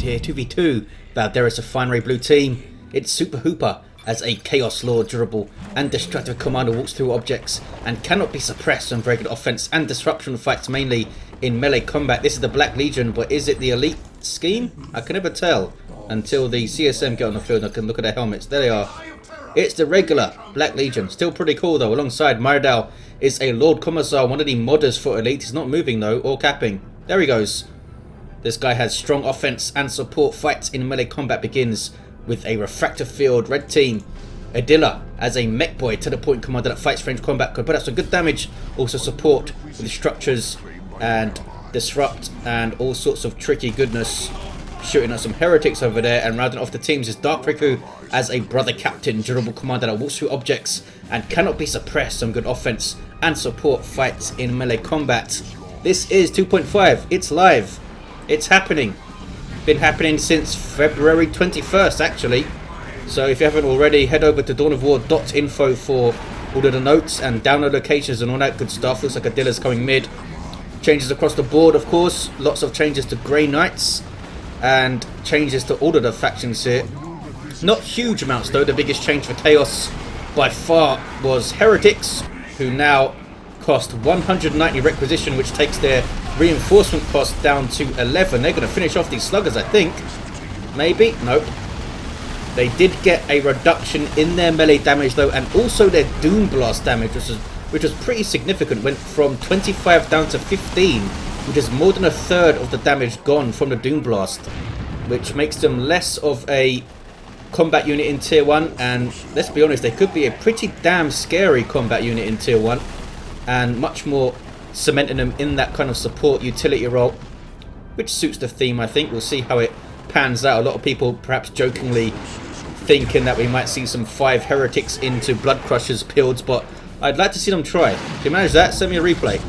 here, 2v2, Valderus Refinery blue team. It's SuperHooper as a Chaos Lord durable and destructive commander walks through objects and cannot be suppressed on very good offense and disruption fights mainly in melee combat. This is the Black Legion, but is it the elite scheme? I can never tell until the CSM get on the field and I can look at their helmets. There they are. It's the regular Black Legion. Still pretty cool though. Alongside Myrdal is a Lord Commissar, one of the modders for elite. He's not moving though or capping. There he goes. This guy has strong offense and support. Fights in melee combat begins with a refractor field. Red team, Adila as a Mekboy teleport commander that fights range combat. Could put out some good damage. Also support with structures and disrupt and all sorts of tricky goodness. Shooting at some heretics over there, and rounding off the teams is Dark Riku as a brother captain durable commander that walks through objects and cannot be suppressed. Some good offense and support fights in melee combat. This is 2.5. It's live. It's happening. Been happening since February 21st actually. So if you haven't already, head over to dawnofwar.info for all of the notes and download locations and all that good stuff. Looks like Adila's coming mid. Changes across the board, of course. Lots of changes to Grey Knights and changes to all of the factions here. Not huge amounts though. The biggest change for Chaos by far was Heretics, who now cost 190 requisition, which takes their reinforcement cost down to 11. They're going to finish off these sluggers, I think. Maybe? Nope. They did get a reduction in their melee damage though, and also their Doom Blast damage, which was pretty significant. Went from 25 down to 15. Which is more than a third of the damage gone from the Doom Blast, which makes them less of a combat unit in tier 1, and let's be honest, they could be a pretty damn scary combat unit in tier 1 and much more cementing them in that kind of support utility role, which suits the theme. I think we'll see how it pans out. A lot of people perhaps jokingly thinking that we might see some 5 heretics into Blood Crushers builds, but I'd like to see them try. If you manage that, send me a replay.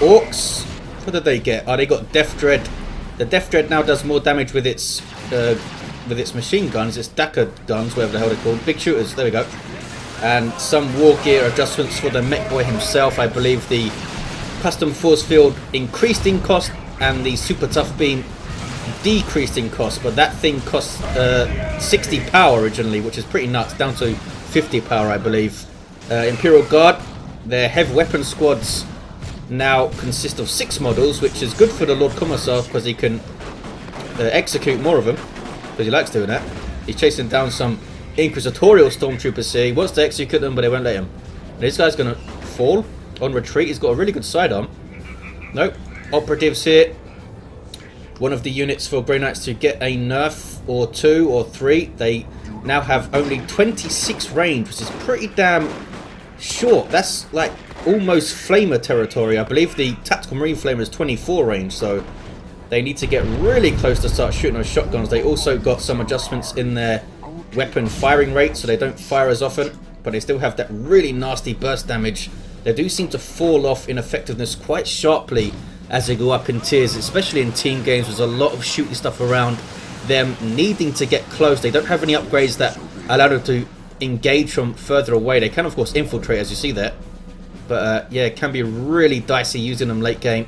Orcs, what did they get? Oh, they got Death Dread. The Death Dread now does more damage with its machine guns, its Daka guns, whatever the hell they're called. Big shooters, there we go. And some war gear adjustments for the Mekboy himself. I believe the custom force field increased in cost and the super tough beam decreased in cost, but that thing cost 60 power originally, which is pretty nuts, down to 50 power I believe. Imperial Guard, their heavy weapon squads now consist of 6 models, which is good for the Lord Commissar because he can execute more of them, because he likes doing that. He's chasing down some Inquisitorial stormtroopers here. He wants to execute them, but they won't let him. And this guy's going to fall on retreat. He's got a really good sidearm. Nope. Operatives here. One of the units for Grey Knights to get a nerf or 2 or 3. They now have only 26 range, which is pretty damn short. That's like almost Flamer territory. I believe the Tactical Marine Flamer is 24 range, so they need to get really close to start shooting those shotguns. They also got some adjustments in their weapon firing rate, so they don't fire as often, but they still have that really nasty burst damage. They do seem to fall off in effectiveness quite sharply as they go up in tiers, especially in team games. There's a lot of shooting stuff around them needing to get close. They don't have any upgrades that allow them to engage from further away. They can of course infiltrate, as you see there, but yeah, it can be really dicey using them late game.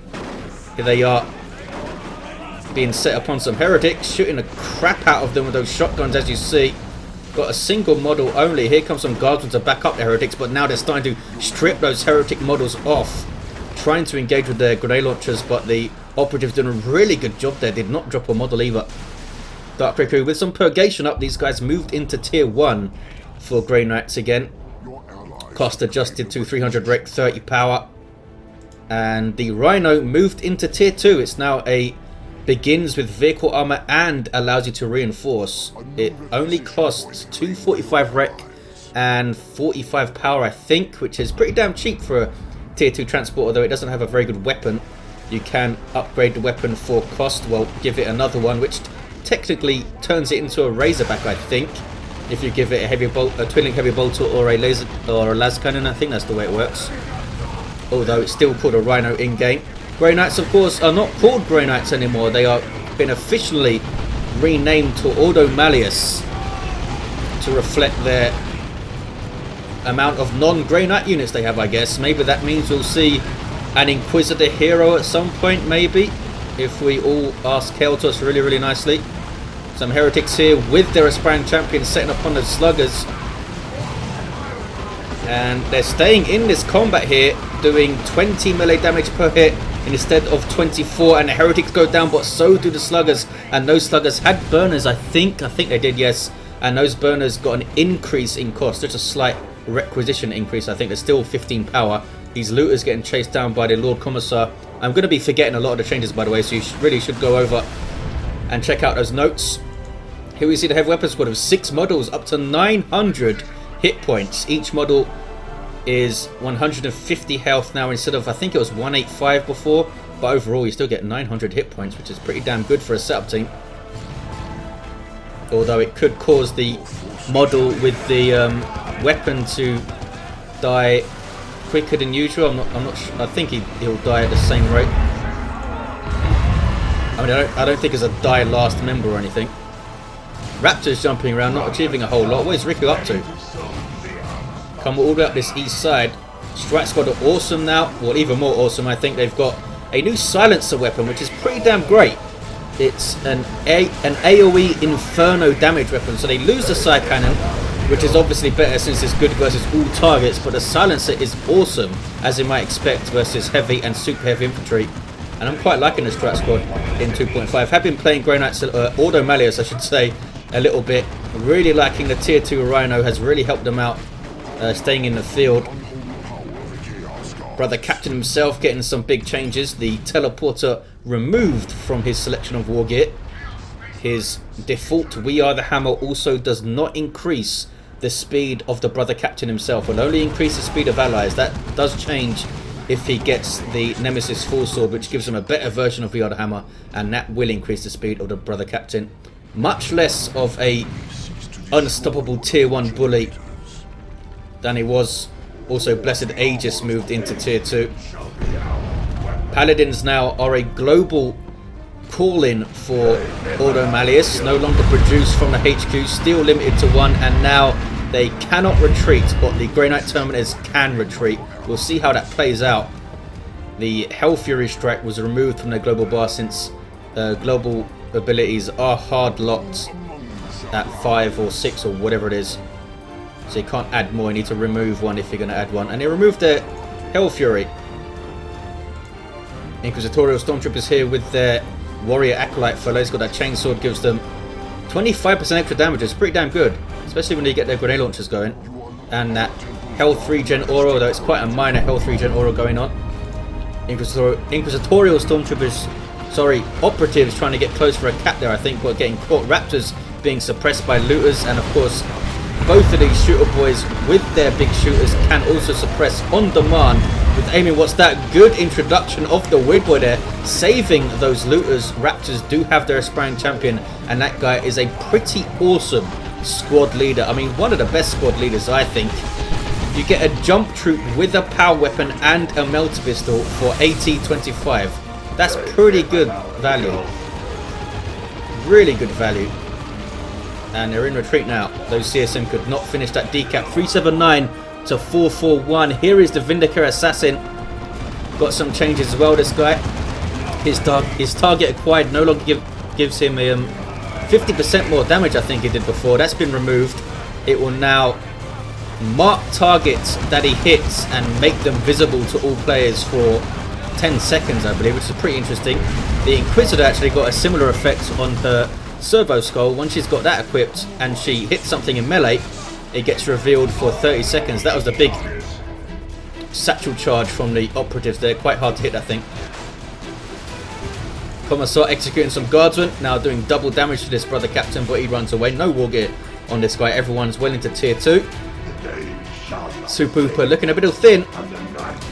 Here they are, being set upon some heretics, shooting the crap out of them with those shotguns, as you see. Got a single model only. Here comes some guardsmen to back up the heretics, but now they're starting to strip those heretic models off, trying to engage with their grenade launchers, but the operatives doing a really good job there. Did not drop a model either. Dark Riku with some purgation up. These guys moved into tier 1 for Grey Knights again. Cost adjusted to 300 rec, 30 power. And the Rhino moved into tier 2. It's now begins with vehicle armor and allows you to reinforce. It only costs 245 rec and 45 power, I think, which is pretty damn cheap for a tier 2 transport, although it doesn't have a very good weapon. You can upgrade the weapon for cost, well, give it another one, which technically turns it into a Razorback, I think, if you give it a heavy bolt, a twin-link heavy bolter or a laser or a las cannon. I think that's the way it works, although it's still called a Rhino in game. Grey Knights, of course, are not called Grey Knights anymore. They are been officially renamed to Ordo Malleus to reflect their amount of non-Grey Knight units they have, I guess. Maybe that means we'll see an Inquisitor hero at some point, maybe. if we all ask Keltos really, really nicely. Some heretics here with their aspiring champion setting up on the sluggers. And they're staying in this combat here, doing 20 melee damage per hit instead of 24. And the heretics go down, but so do the sluggers. And those sluggers had burners, I think they did, yes. And those burners got an increase in cost, just a slight requisition increase. I think they're still 15 power. These looters getting chased down by the Lord Commissar. I'm going to be forgetting a lot of the changes, by the way, so you really should go over and check out those notes. Here we see the heavy weapon squad of 6 models, up to 900 hit points. Each model is 150 health now instead of, I think it was 185 before. But overall, you still get 900 hit points, which is pretty damn good for a setup team. Although it could cause the model with the weapon to die quicker than usual. I'm not sure. I think he'll die at the same rate. I mean, I don't think it's a die last member or anything. Raptors jumping around, not achieving a whole lot. What is Riku up to? Come all the way up this east side. Strike Squad are awesome now. Well, even more awesome. I think they've got a new silencer weapon, which is pretty damn great. It's an AoE Inferno damage weapon. So they lose the side cannon, which is obviously better since it's good versus all targets, but the silencer is awesome, as you might expect, versus heavy and super heavy infantry. And I'm quite liking the Strat Squad in 2.5. Have been playing Grey Knights, Ordo Malleus, I should say, a little bit. Really liking the Tier 2 Rhino, has really helped them out, staying in the field. Brother Captain himself getting some big changes. The teleporter removed from his selection of war gear. His default We Are the Hammer also does not increase the speed of the Brother Captain himself. Will only increase the speed of allies. That does change if he gets the Nemesis Full Sword, which gives him a better version of We Are the Hammer, and that will increase the speed of the Brother Captain. Much less of a unstoppable Tier 1 bully than he was. Also, Blessed Aegis moved into Tier 2. Paladins now are a global call-in for Ordo Malleus, no longer produced from the HQ, still limited to 1, and now they cannot retreat, but the Grey Knight Terminators can retreat. We'll see how that plays out. The Hell Fury strike was removed from their global bar since global abilities are hard locked at 5 or 6 or whatever it is. So you can't add more, you need to remove one if you're going to add one. And they removed their Hell Fury. Inquisitorial Stormtroopers here with their Warrior Acolyte fellows. Got that chainsword, gives them 25% extra damage. It's pretty damn good, especially when you get their grenade launchers going. And that Hell 3 Gen Aura, although it's quite a minor Hell 3 Gen Aura going on. Inquisitorial Stormtroopers, sorry, operatives trying to get close for a cap there, I think, but getting caught. Raptors being suppressed by looters, and of course, both of these shooter boys with their big shooters can also suppress on demand with aiming. What's that good introduction of the Weird Boy there, saving those looters. Raptors do have their aspiring champion, and that guy is a pretty awesome squad leader. I mean, one of the best squad leaders, I think. You get a jump troop with a power weapon and a melter pistol for 80-25. That's pretty good value. Really good value. And they're in retreat now. Those CSM could not finish that decap. 379 to 441. Here is the Vindicator Assassin. Got some changes as well, this guy. His target acquired no longer gives him 50% more damage, I think he did before. That's been removed. It will now mark targets that he hits and make them visible to all players for 10 seconds, I believe, which is pretty interesting. The Inquisitor actually got a similar effect on her Servo Skull. Once she's got that equipped and she hits something in melee, it gets revealed for 30 seconds. That was the big satchel charge from the operatives there. Quite hard to hit, I think. Commissar executing some guardsmen, now doing double damage to this Brother Captain, but he runs away. No war gear on this guy. Everyone's well into Tier 2. SuperHooper looking a bit thin.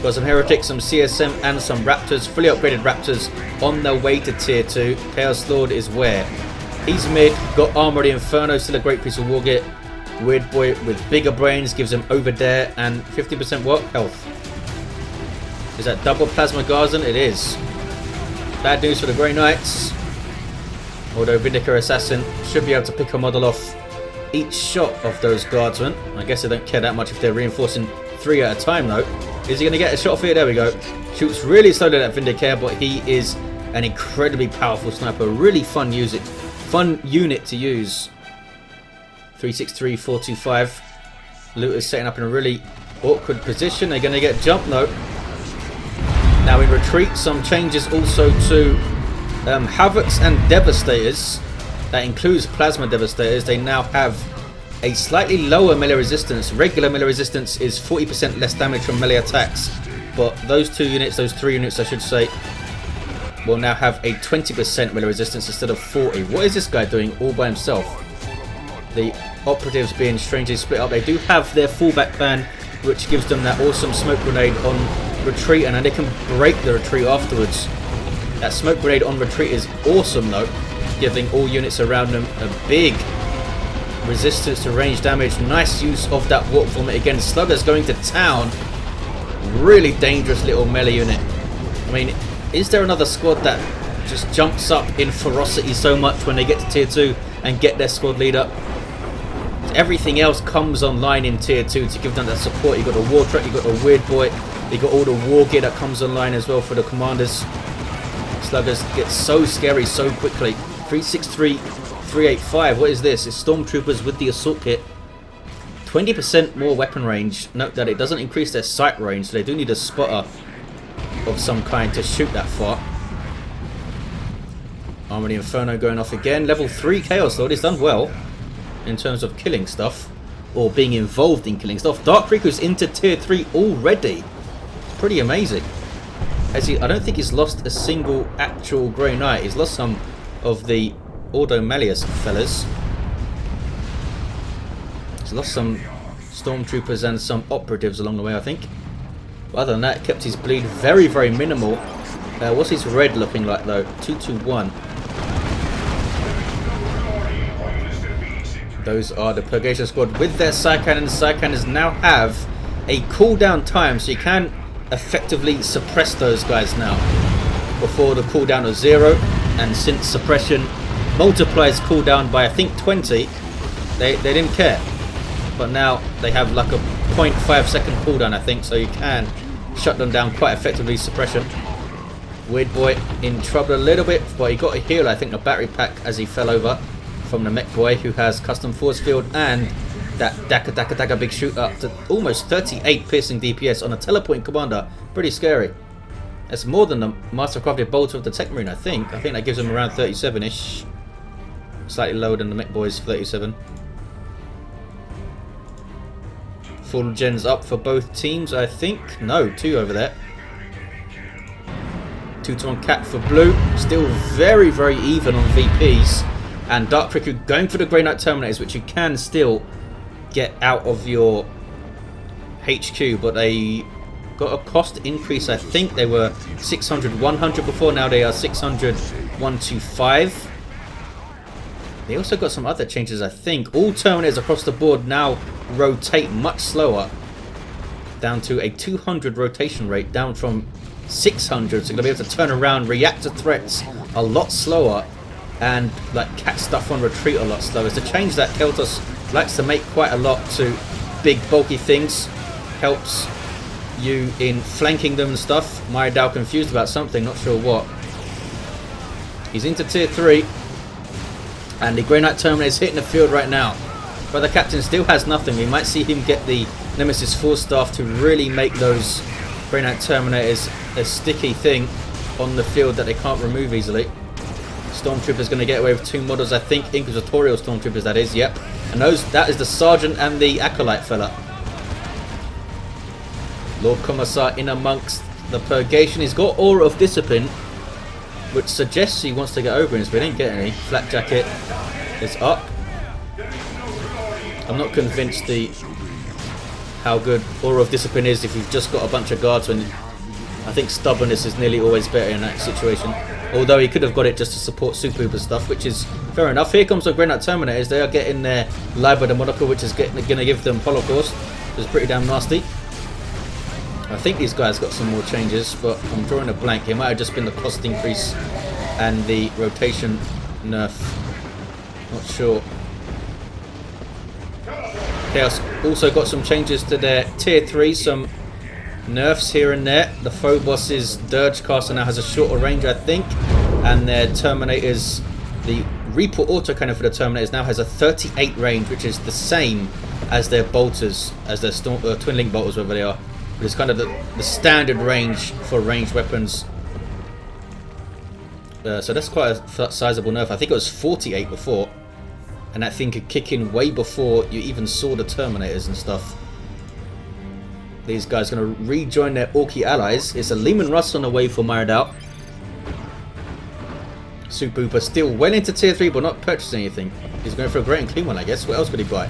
Got some Heretics, some CSM and some Raptors. Fully upgraded Raptors on their way to Tier 2. Chaos Lord is where? He's mid. Got Armor of the Inferno, still a great piece of war gear. Weird Boy with bigger brains gives him over dare and 50% what? Health. Is that double Plasma Guardian? It is. Bad news for the Grey Knights. Although Vindicator Assassin should be able to pick a model off each shot of those guardsmen. I guess they don't care that much if they're reinforcing 3 at a time though. Is he going to get a shot for you? There we go. Shoots really slowly at that Vindicator, but he is an incredibly powerful sniper. Really fun unit to use. 363, 425. Looters setting up in a really awkward position. They're going to get jumped though. Now in retreat, some changes also to Havocs and Devastators. That includes Plasma Devastators. They now have a slightly lower melee resistance. Regular melee resistance is 40% less damage from melee attacks. But those three units I should say, will now have a 20% melee resistance instead of 40. What is this guy doing all by himself? The operatives being strangely split up. They do have their fallback plan, which gives them that awesome smoke grenade on retreat, and then they can break the retreat afterwards. That smoke grenade on retreat is awesome though, giving all units around them a big resistance to range damage. Nice use of that warp vomit again. Sluggers going to town. Really dangerous little melee unit. I mean, is there another squad that just jumps up in ferocity so much when they get to tier 2 and get their squad leader? Everything else comes online in tier 2 to give them that support. You got the war truck, you got the weird boy, you got all the war gear that comes online as well for the commanders. Sluggers get so scary so quickly. 363, 385. What is this? It's stormtroopers with the assault kit. 20% more weapon range. Note that it doesn't increase their sight range, so they do need a spotter of some kind to shoot that far. Armory Inferno going off again. Level 3 Chaos Lord. He's done well in terms of killing stuff, or being involved in killing stuff. Dark Riku's into tier 3 already. It's pretty amazing. I don't think he's lost a single actual Grey Knight. He's lost some of the Ordo Malleus fellas. He's lost some stormtroopers and some operatives along the way, I think. But other than that, kept his bleed very, very minimal. What's his red looking like though? 221. Those are the Purgation Squad with their side cannons. Side cannons now have a cooldown time, so you can effectively suppress those guys now. Before the cooldown of 0, and since suppression multiplies cooldown by I think 20, they didn't care. But now they have like a 0.5 second cooldown I think, so you can shut them down quite effectively. Suppression. Weird boy in trouble a little bit, but he got a heal, I think, a battery pack as he fell over from the Mekboy, who has custom force field and that Daka big shoot up to almost 38 piercing DPS on a teleporting commander. Pretty scary. That's more than the Mastercrafted Bolter of the Tech Marine, I think. I think that gives him around 37-ish. Slightly lower than the Mekboy's 37. Full gens up for both teams, I think. No, 2 over there. 2-to-1 cap for blue. Still very, very even on VPs. And Dark Riku going for the Grey Knight Terminators, which you can still get out of your HQ, but they got a cost increase. I think they were 600, 100 before, now they are 600, 125. They also got some other changes, I think. All Terminators across the board now rotate much slower, down to a 200 rotation rate, down from 600, so you're going to be able to turn around, react to threats a lot slower, and like catch stuff on retreat a lot slower. It's a change that Keltos likes to make quite a lot to big bulky things. Helps you in flanking them and stuff. Myrdal confused about something, not sure what. He's into tier 3, and the Grey Knight Terminator is hitting the field right now. But the captain still has nothing. We might see him get the Nemesis Force Staff to really make those Grey Knight Terminators a sticky thing on the field that they can't remove easily. Stormtroopers going to get away with 2 models, I think. Inquisitorial Stormtroopers, that is, yep. And that is the Sergeant and the Acolyte fella. Lord Commissar in amongst the Purgation. He's got Aura of Discipline, which suggests he wants to get over him, but he didn't get any. Flak Jacket is up. I'm not convinced how good Aura of Discipline is if you've just got a bunch of guards. When I think Stubbornness is nearly always better in that situation. Although he could have got it just to support SuperHooper stuff, which is fair enough. Here comes the Grey Knight Terminators. They are getting their Liber Demonica, which is going to give them Holocaust. It's pretty damn nasty. I think these guys got some more changes, but I'm drawing a blank. It might have just been the cost increase and the rotation nerf. Not sure. Chaos also got some changes to their tier 3, some nerfs here and there. The Phobos's Dirge Caster now has a shorter range, I think. and their Terminators, the Reaper autocannon for the Terminators now has a 38 range, which is the same as their bolters, as their twin link bolters, whatever they are. But it's kind of the standard range for ranged weapons. So that's quite a sizable nerf. I think it was 48 before, and that thing could kick in way before you even saw the Terminators and stuff. These guys are going to rejoin their Orky allies. It's a Leman Russ on the way for Myrdal. SuperHooper still well into tier 3 but not purchasing anything. He's going for a great and clean one, I guess. What else could he buy?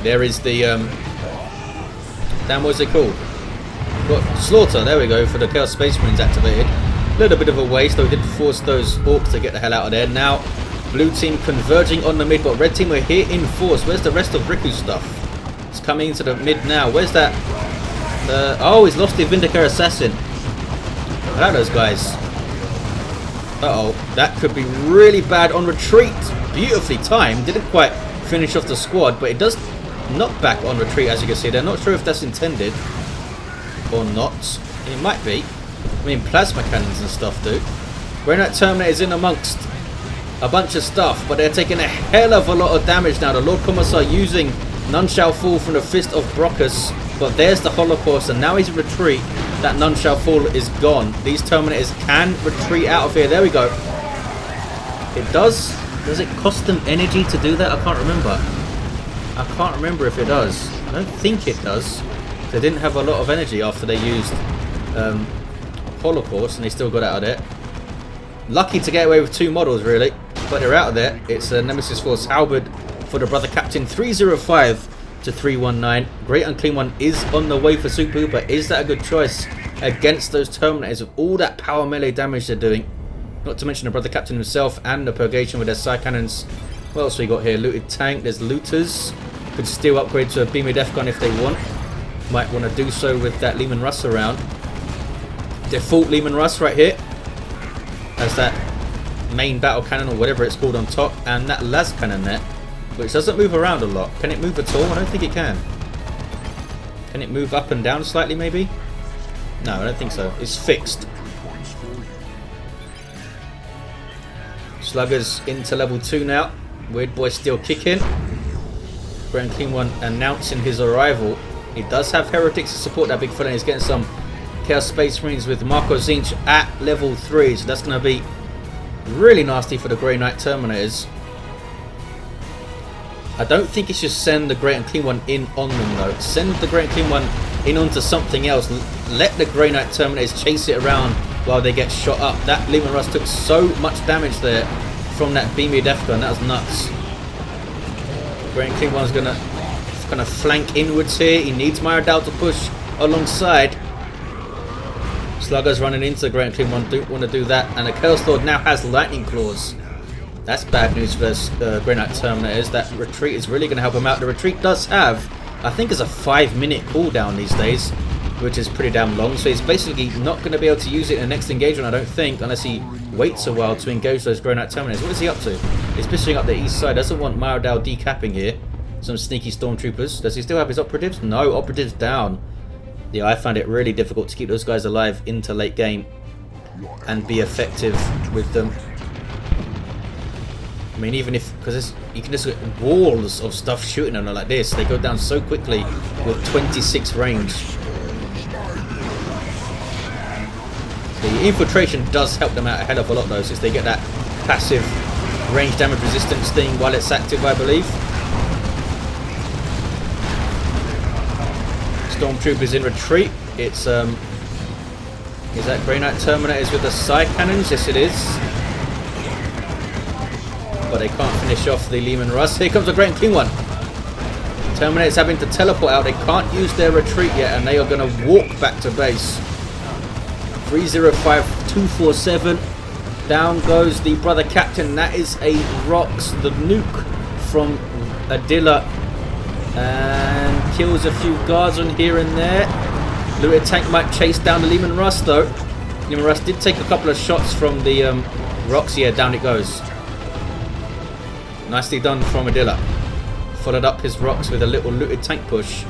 There is the damn, what's it called? Got Slaughter, there we go, for the Chaos Space Marines activated. A little bit of a waste, though. We did force those Orcs to get the hell out of there. Now blue team converging on the mid, but red team are here in force. Where's the rest of Riku's stuff? It's coming into the mid now. Where's that? Oh, he's lost the Vindicator Assassin. How about those guys? Uh-oh, that could be really bad on retreat. Beautifully timed. Didn't quite finish off the squad, but it does knock back on retreat, as you can see. They're not sure if that's intended or not. It might be. I mean, plasma cannons and stuff do. Granite Terminators in amongst a bunch of stuff, but they're taking a hell of a lot of damage now. The Lord Commissar using None Shall Fall from the Fist of Brockus, but there's the Holocaust, and now he's in retreat. That None Shall Fall is gone. These Terminators can retreat out of here. There we go. It does. Does it cost them energy to do that? I can't remember. I can't remember if it does. I don't think it does. They didn't have a lot of energy after they used Holocaust, and they still got out of there. Lucky to get away with 2 models, really, but they're out of there. It's a Nemesis Force Halberd for the Brother Captain, 305 to 319. Great Unclean One is on the way for SuperHooper. Is that a good choice against those Terminators with all that power melee damage they're doing? Not to mention the Brother Captain himself and the Purgation with their side cannons. What else we got here? Looted tank. There's looters. Could still upgrade to a beam of death gun if they want. Might want to do so with that Leman Russ around. Default Leman Russ right here. Has that main battle cannon or whatever it's called on top, and that las cannon there, which doesn't move around a lot. Can it move at all? I don't think it can. Can it move up and down slightly maybe? No, I don't think so. It's fixed. Sluggers into level 2 now. Weird Boy still kicking. Grand King One announcing his arrival. He does have Heretics to support that big fella. He's getting some Chaos Space Marines with Marco Zinch at level 3. So that's going to be really nasty for the Grey Knight Terminators. I don't think he should send the Great and Clean One in on them though. Send the Great and Clean One in onto something else. Let the Grey Knight Terminators chase it around while they get shot up. That Leman Russ took so much damage there from that Beamy Death Gun. That was nuts. Great and Clean One's going to kind of flank inwards here. He needs Myrdal to push alongside. Sluggers running into the Great and Clean One. Don't want to do that. And the Chaos Lord now has Lightning Claws. That's bad news for the Grey Knight Terminators. That retreat is really going to help him out. The retreat does have, I think, it's a 5-minute cooldown these days, which is pretty damn long. So he's basically not going to be able to use it in the next engagement, I don't think, unless he waits a while to engage those Grey Knight Terminators. What is he up to? He's pushing up the east side. Doesn't want Myrdal decapping here. Some sneaky stormtroopers. Does he still have his operatives? No, operatives down. Yeah, I find it really difficult to keep those guys alive into late game and be effective with them. I mean, even if, because you can just get walls of stuff shooting at them like this, they go down so quickly with 26 range. The infiltration does help them out a hell of a lot though, since they get that passive range damage resistance thing while it's active, I believe. Stormtroopers in retreat. It's is that Grey Knight Terminators with the side cannons? Yes, it is. But they can't finish off the Leman Russ. Here comes the Great and Clean One. Terminators having to teleport out. They can't use their retreat yet, and they are going to walk back to base. 305, 247. Down goes the Brother Captain. That is a Rocks, the nuke from Adila. And kills a few guards on here and there. Looted tank might chase down the Leman Russ though. Leman Russ did take a couple of shots from the Rocks. Yeah, down it goes. Nicely done from Adila. Followed up his Rocks with a little looted tank push.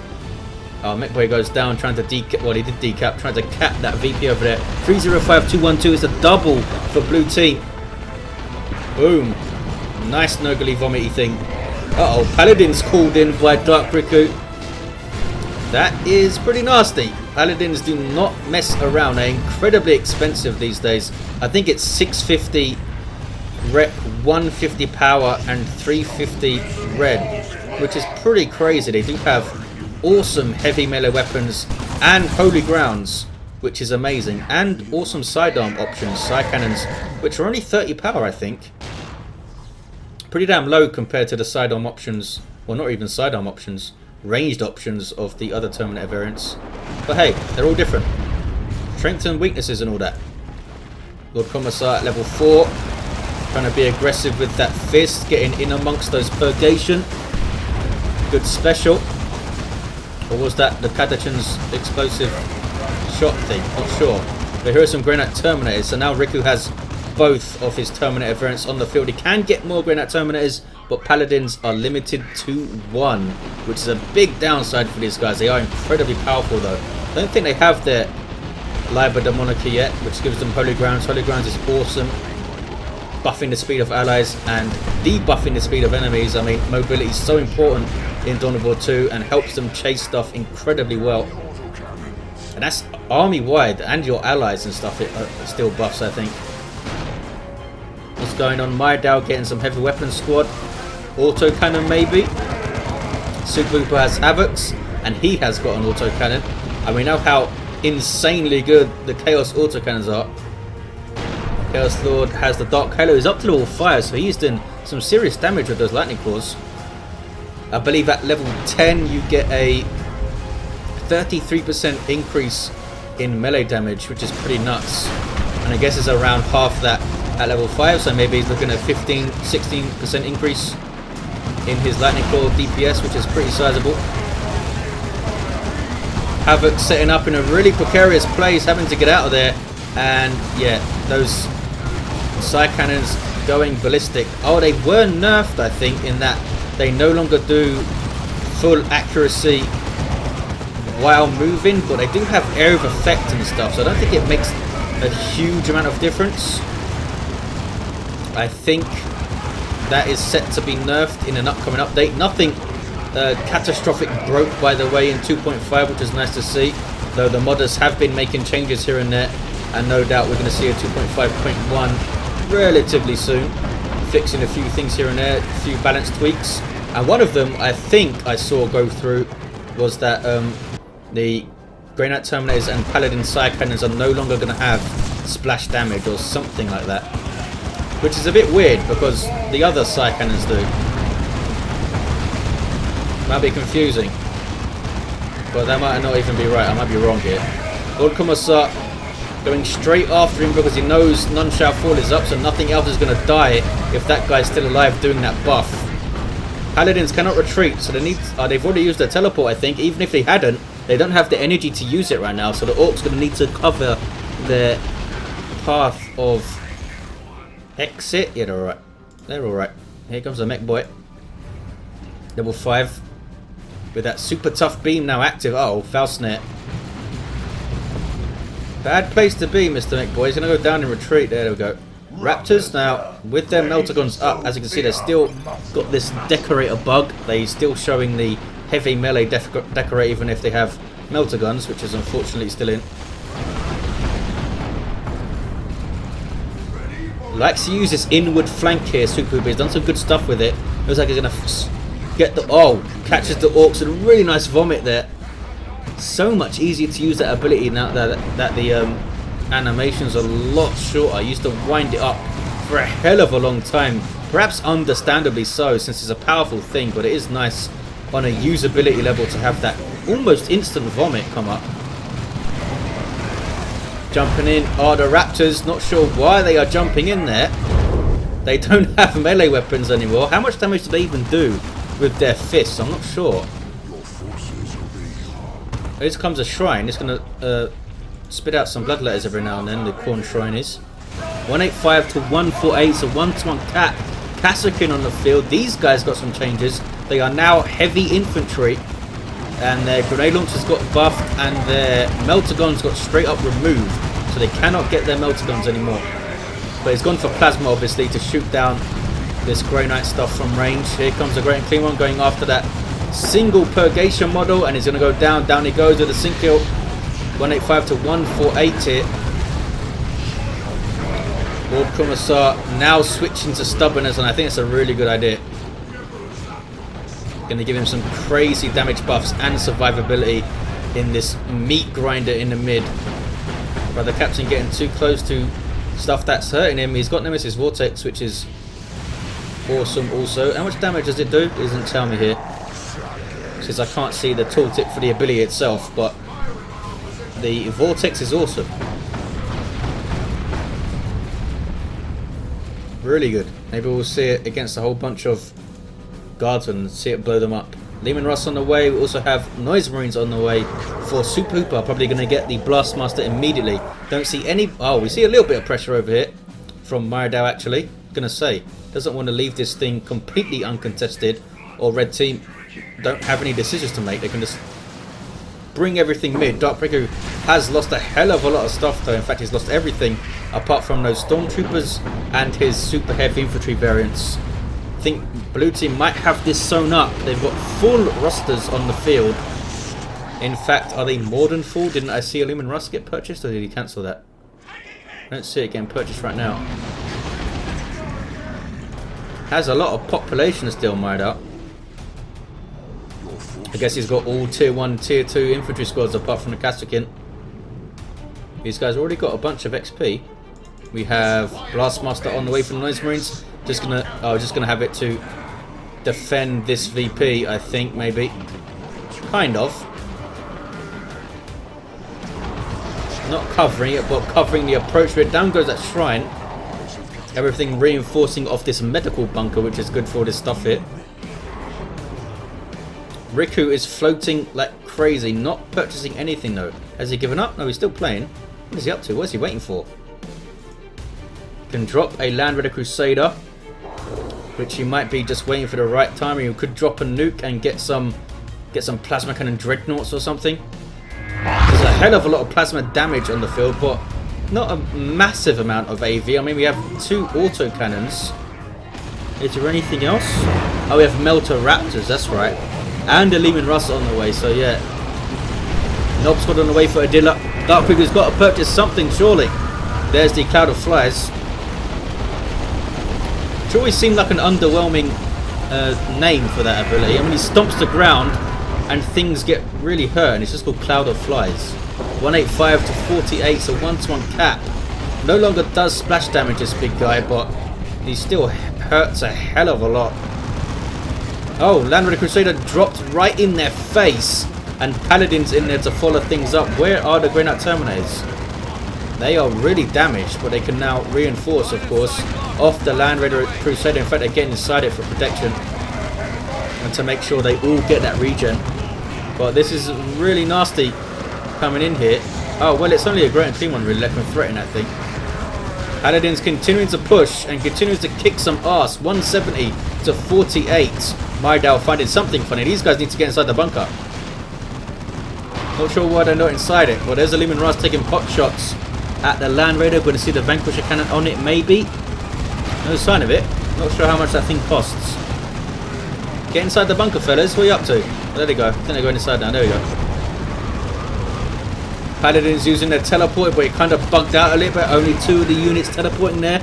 Oh, Mekboy goes down trying to decap. Well, he did decap, trying to cap that VP over there. 305-212 is a double for blue team. Boom. Nice Nogally vomity thing. Uh-oh, Paladin's called in by Dark Riku. That is pretty nasty. Paladins do not mess around. They're incredibly expensive these days. I think it's 650 rep, 150 power, and 350 red, which is pretty crazy. They do have awesome heavy melee weapons and holy grounds, which is amazing, and awesome sidearm options, side cannons, which are only 30 power, I think. Pretty damn low compared to the sidearm options, well, not even sidearm options, ranged options of the other Terminator variants. But hey, they're all different. Strengths and weaknesses and all that. Lord Commissar at level 4, trying to be aggressive with that fist, getting in amongst those purgation. Good special. Or was that the Katachan's explosive shot thing? Not sure. But here are some Granite Terminators. So now Riku has both of his Terminator variants on the field. He can get more Granite Terminators, but Paladins are limited to 1, which is a big downside for these guys. They are incredibly powerful though. I don't think they have their Liber Demonica yet, which gives them Holy Grounds. Holy Grounds is awesome. Buffing the speed of allies and debuffing the speed of enemies. I mean, mobility is so important in Dawn of War 2 and helps them chase stuff incredibly well. And that's army-wide, and your allies and stuff, it still buffs, I think. What's going on? Myrdal getting some heavy weapons squad. Autocannon maybe. SuperHooper has Havocs, and he has got an autocannon. And we know how insanely good the Chaos autocannons are. Chaos Lord has the Dark Halo. He's up to level 5, so he's doing some serious damage with those lightning claws. I believe at level 10 you get a 33% increase in melee damage, which is pretty nuts. And I guess it's around half that at level 5, so maybe he's looking at 15-16% increase in his lightning claw DPS, which is pretty sizable. Havoc setting up in a really precarious place, having to get out of there, and yeah, those side cannons going ballistic. Oh, they were nerfed, I think, in that they no longer do full accuracy while moving, but they do have area of effect and stuff, so I don't think it makes a huge amount of difference. I think that is set to be nerfed in an upcoming update. Nothing catastrophic broke, by the way, in 2.5, which is nice to see, though the modders have been making changes here and there, and no doubt we're going to see a 2.5.1 relatively soon, fixing a few things here and there, a few balance tweaks. And one of them I think I saw go through was that the Grey Knight Terminators and Paladin side cannons are no longer going to have splash damage or something like that, which is a bit weird because the other side cannons do. Might be confusing, but that might not even be right. I might be wrong here. Lord Commissar going straight after him because he knows None Shall Fall is up, so nothing else is going to die if that guy's still alive doing that buff. Paladins cannot retreat, so they need. They've already used their teleport, I think. Even if they hadn't, they don't have the energy to use it right now, so the Orcs are going to need to cover their path of exit. Yeah, they're alright. They're alright. Here comes the Mekboy. Level 5. With that super tough beam now active. Uh oh, foul snare. Bad place to be, Mr. Mekboy. He's going to go down and retreat. There we go. Raptors now, with their Meltagons up, as you can see, they've still got this Decorator bug. They're still showing the heavy melee Decorator even if they have Meltagons, which is unfortunately still in. Likes to use this inward flank here, SuperHooper. He's done some good stuff with it. Looks like he's going to get the... Oh, catches the Orcs and a really nice vomit there. So much easier to use that ability now that the animations are a lot shorter. I used to wind it up for a hell of a long time. Perhaps understandably so, since it's a powerful thing, but it is nice on a usability level to have that almost instant vomit come up. Jumping in are the Raptors. Not sure why they are jumping in there. They don't have melee weapons anymore. How much damage do they even do with their fists? I'm not sure. Here comes a shrine. It's going to spit out some blood letters every now and then. The Corn Shrine is 185 to 148. So 1-to-1 cat. Kassakin on the field. These guys got some changes. They are now heavy infantry. and their grenade launchers got buffed, and their melter guns got straight up removed, so they cannot get their melter guns anymore. But he's gone for plasma, obviously, to shoot down this Grey Knight stuff from range. Here comes a great and clean one going after that single purgation model, and he's going to go down. Down he goes with a sync kill. 185 to 148 here. Lord Commissar now switching to stubbornness, and I think it's a really good idea. Going to give him some crazy damage buffs and survivability in this meat grinder in the mid. But the captain getting too close to stuff that's hurting him. He's got Nemesis Vortex, which is awesome also. How much damage does it do? It doesn't tell me here, since I can't see the tooltip for the ability itself, but the Vortex is awesome. Really good. Maybe we'll see it against a whole bunch of guardsmen and see it blow them up. Leman Russ on the way. We also have Noise Marines on the way for SuperHooper. Probably going to get the Blastmaster immediately. Don't see any... Oh, we see a little bit of pressure over here from Myrdal, actually. Going to say, doesn't want to leave this thing completely uncontested, or red team don't have any decisions to make. They can just bring everything mid. Dark Riku has lost a hell of a lot of stuff though. In fact, he's lost everything apart from those Stormtroopers and his super heavy infantry variants. I think blue team might have this sewn up. They've got full rosters on the field. In fact, are they more than full? Didn't I see a Lumen Rust get purchased, or did he cancel that? I don't see it getting purchased right now. Has a lot of population still, Myrdal. I guess he's got all tier 1, tier 2 infantry squads apart from the Castrican. These guys already got a bunch of XP. We have Blastmaster on the way from the Noise Marines. Just gonna have it to defend this VP, I think, maybe. Kind of. Not covering it, but covering the approach to it. Down goes that shrine. Everything reinforcing off this medical bunker, which is good for all this stuff here. Riku is floating like crazy, not purchasing anything though. Has he given up? No, he's still playing. What is he up to? What is he waiting for? Can drop a Land Raider Crusader, which he might be just waiting for the right time. He could drop a nuke and get some plasma cannon dreadnoughts or something. There's a hell of a lot of plasma damage on the field, but not a massive amount of AV. I mean, we have 2 auto cannons. Is there anything else? Oh, we have Melter Raptors, that's right. And a Leman Russ on the way, so yeah. Nob Squad on the way for Adila. Dark Riku's got to purchase something, surely. There's the Cloud of Flies. It always seemed like an underwhelming name for that ability. I mean, he stomps the ground and things get really hurt, and it's just called Cloud of Flies. 185 to 48, so 1-to-1 cap. No longer does splash damage, this big guy, but he still hurts a hell of a lot. Oh, Land Raider Crusader dropped right in their face, and Paladins in there to follow things up. Where are the Grey Knight Terminators? They are really damaged, but they can now reinforce, of course, off the Land Raider Crusader. In fact, they're getting inside it for protection and to make sure they all get that regen. But this is really nasty coming in here. Oh, well, it's only a great and clean one really left and threaten that thing. Paladins continuing to push and continues to kick some ass. 170 to 48. Myrdal finding something funny. These guys need to get inside the bunker. Not sure why they're not inside it. Well, there's a Leman Russ taking pot shots at the Land Raider. Going to see the Vanquisher cannon on it, maybe. No sign of it. Not sure how much that thing costs. Get inside the bunker, fellas. What are you up to? Oh, there they go. I think they're going inside now. There we go. Paladins using their teleport, but it kind of bugged out a little bit. Only 2 of the units teleporting there.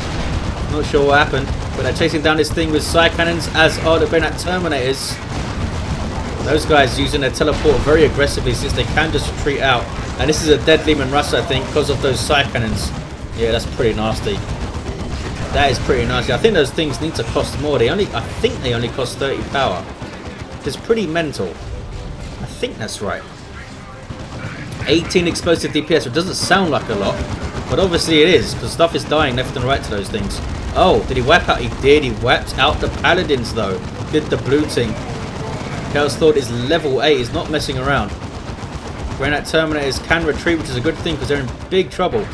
Not sure what happened. But they're chasing down this thing with Psy Cannons, as are the Grey Knight Terminators. Those guys using their teleport very aggressively since they can just retreat out. And this is a dead Leman Russ, I think, because of those Psy Cannons. Yeah, that's pretty nasty. That is pretty nasty. I think those things need to cost more. I think they only cost 30 power. It's pretty mental. I think that's right. 18 explosive DPS, which doesn't sound like a lot, but obviously it is, because stuff is dying left and right to those things. Oh, did he wipe out? He did. He wiped out the Paladins, though. Did the blue team. Chaos Lord is level 8. He's not messing around. Grey Knight Terminators can retreat, which is a good thing, because they're in big trouble.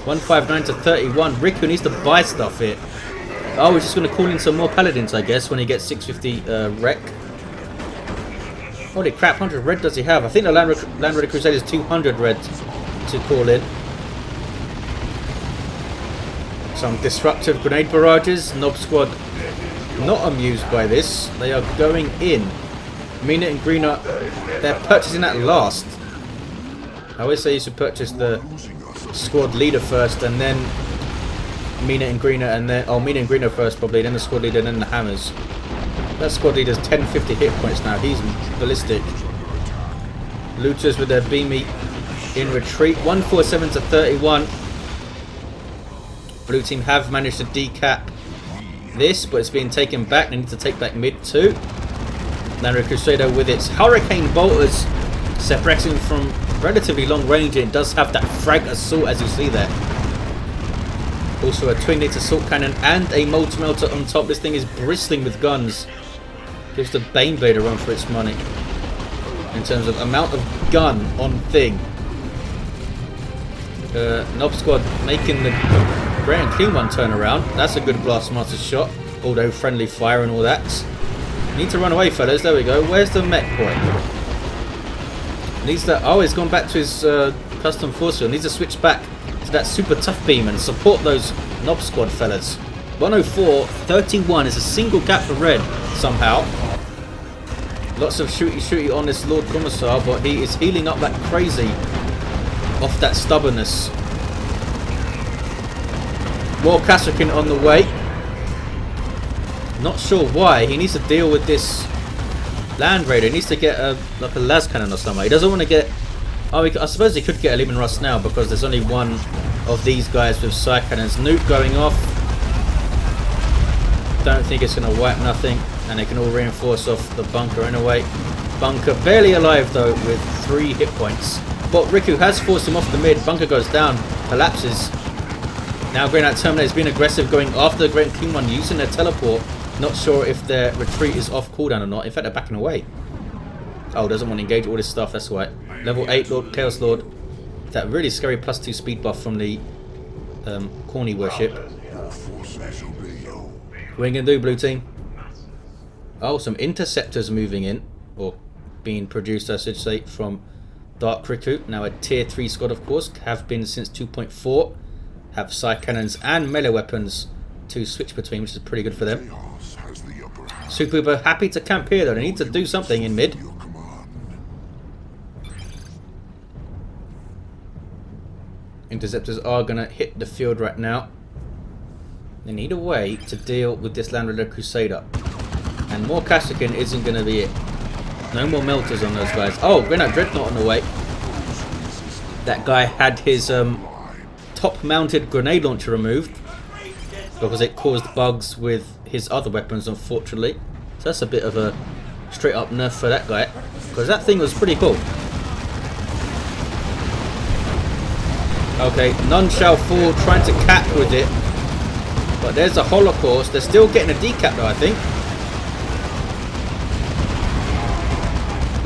159 to 31. Riku needs to buy stuff here. Oh, we're just going to call in some more Paladins, I guess, when he gets 650 wreck. Holy crap, 100 red does he have? I think the Land Raider Crusade is 200 red to call in. Some disruptive grenade barrages. Nob Squad not amused by this. They are going in. Mina and Greener, they're purchasing that last. I always say you should purchase the squad leader first and then Mina and Greener and then... Oh, Mina and Greener first probably, then the squad leader and then the hammers. That squad leader's 1050 hit points now. He's ballistic. Looters with their beamy in retreat. 147 to 31. Blue team have managed to decap this, but it's being taken back. They need to take back mid too. Land Raider Crusader with its Hurricane Bolters separating from relatively long range. It does have that frag assault as you see there. Also a twin lit assault cannon and a multi melter on top. This thing is bristling with guns. Gives the Baneblade a run for its money in terms of amount of gun on thing. Nob Squad making the Great and Clean one turn around. That's a good Blastmaster shot, although friendly fire and all that. Need to run away, fellas. There we go. Where's the Mekboy? Needs that. Oh, he's gone back to his custom force field. Needs to switch back to that super tough beam and support those Nob Squad fellas. 104, 31 is a single gap for red somehow. Lots of shooty on this Lord Commissar, but he is healing up like crazy off that stubbornness. More Kasrkin on the way. Not sure why. He needs to deal with this Land Raider. He needs to get a las cannon or something. He doesn't want to get... Oh, I suppose he could get a Lehman Russ now because there's only one of these guys with side cannons. Nuke going off. Don't think it's going to wipe nothing. And they can all reinforce off the bunker anyway. Bunker barely alive though with 3 hit points. But Riku has forced him off the mid. Bunker goes down. Collapses. Now Grey Knight Terminator's been aggressive going after the Great and Clean one using their teleport. Not sure if their retreat is off cooldown or not. In fact, they're backing away. Oh, doesn't want to engage all this stuff. That's why. Level 8 Lord, Chaos Lord. That really scary +2 speed buff from the Corny worship. What are you going to do, blue team? Oh, some interceptors moving in. Or being produced, I should say, from Dark Riku. Now a tier 3 squad, of course. Have been since 2.4. Have side cannons and melee weapons to switch between, which is pretty good for them. SuperHooper happy to camp here though. They need to do something in mid. Interceptors are going to hit the field right now. They need a way to deal with this Land Raider Crusader. And more Kasrkin isn't going to be it. No more melters on those guys. Oh, Grenade Dreadnought on the way. That guy had his top-mounted grenade launcher removed because it caused bugs with his other weapons, unfortunately. So that's a bit of a straight-up nerf for that guy because that thing was pretty cool. Okay, none shall fall, trying to cap with it. But there's a Holocaust. They're still getting a decap though, I think.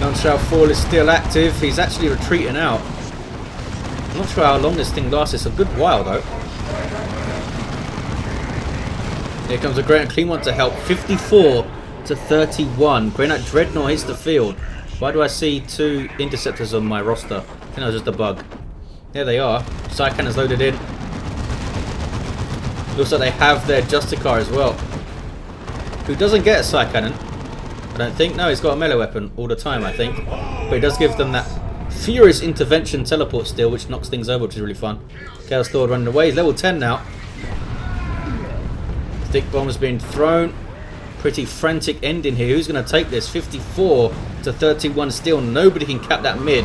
None shall fall is still active. He's actually retreating out. I'm not sure how long this thing lasts. It's a good while though. Here comes a Great and Clean one to help. 54 to 31. Grey Knight Dreadnought hits the field. Why do I see 2 interceptors on my roster? I think that was just a bug. There they are. Side cannons loaded in. Looks like they have their Justicar as well. Who doesn't get a side cannon? I don't think. No, he's got a melee weapon all the time, I think. But he does give them that Furious Intervention teleport still, which knocks things over, which is really fun. Chaos Lord running away. He's level 10 now. Stick bomb has been thrown. Pretty frantic ending here. Who's going to take this? 54 to 31 still. Nobody can cap that mid.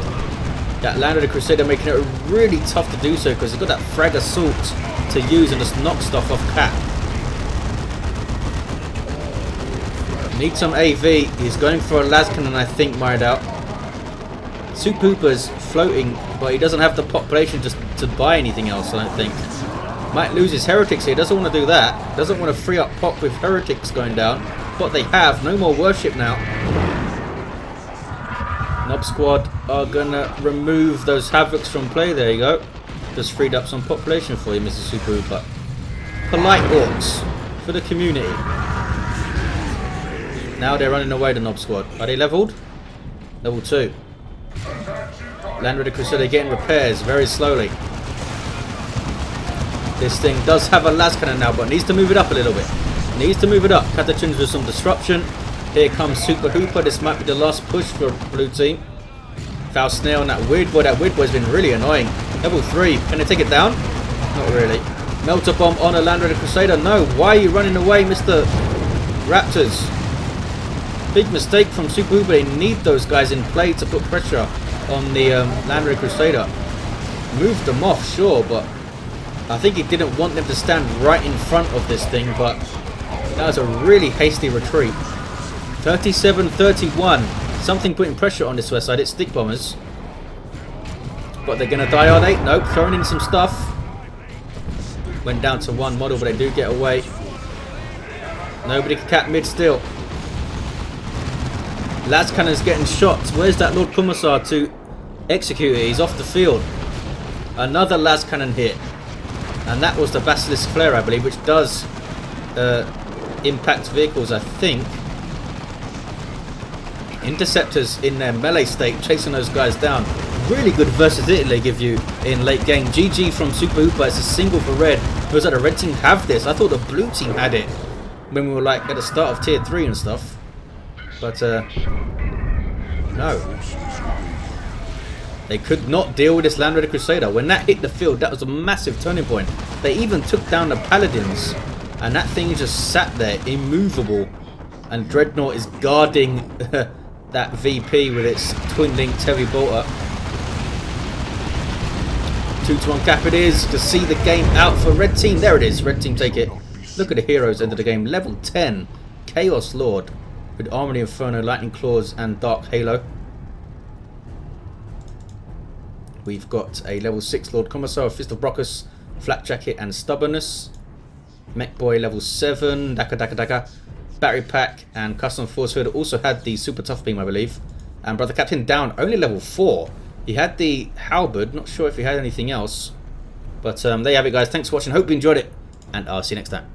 That Land Raider Crusader making it really tough to do so because he's got that frag assault to use and just knock stuff off cap. Need some AV. He's going for a las cannon, I think, Myrdal. SuperHooper's floating, but he doesn't have the population just to buy anything else, I don't think. Might lose his heretics here. Doesn't want to do that. Doesn't want to free up pop with heretics going down. But they have. No more worship now. Nob Squad are going to remove those Havocs from play. There you go. Just freed up some population for you, Mr. SuperHooper. Polite Orcs for the community. Now they're running away, the Nob Squad. Are they leveled? Level 2. Land Raider Crusader getting repairs very slowly. This thing does have a las cannon now, but needs to move it up a little bit. Needs to move it up. Catachins with some disruption. Here comes SuperHooper. This might be the last push for blue team. Foul snare on that weird boy. That weird boy's been really annoying. Level 3. Can they take it down? Not really. Melter bomb on a Land Raider Crusader. No. Why are you running away, Mr. Raptors? Big mistake from SuperHooper. They need those guys in play to put pressure on the Land Raider Crusader. Moved them off, sure, but I think he didn't want them to stand right in front of this thing, but that was a really hasty retreat. 37-31. Something putting pressure on this west side. It's stick bombers. But they're going to die, are they? Nope. Throwing in some stuff. Went down to one model, but they do get away. Nobody can cap mid still. Las Cannon's getting shot. Where's that Lord Commissar to execute it? He's off the field. Another Las Cannon hit. And that was the Basilisk Flare, I believe, which does impact vehicles, I think. Interceptors in their melee state, chasing those guys down. Really good versatility they give you in late game. GG from SuperHooper. It's a single for red. It was like the red team have this. I thought the blue team had it when we were like at the start of tier 3 and stuff. But no. They could not deal with this Land Raider Crusader. When that hit the field, that was a massive turning point. They even took down the Paladins. And that thing just sat there, immovable. And Dreadnought is guarding that VP with its twin-linked heavy bolter. 2-1 cap it is to see the game out for red team. There it is. Red team take it. Look at the heroes end of the game. Level 10. Chaos Lord. With Armory Inferno, Lightning Claws and Dark Halo. We've got a level 6 Lord Commissar, Fist of Brockus, Flat Jacket and Stubbornness. Mekboy level 7, Daka. Battery Pack and Custom Force Hood also had the Super Tough Beam, I believe. And Brother Captain down, only level 4. He had the Halberd, not sure if he had anything else. But there you have it, guys. Thanks for watching, hope you enjoyed it, and I'll see you next time.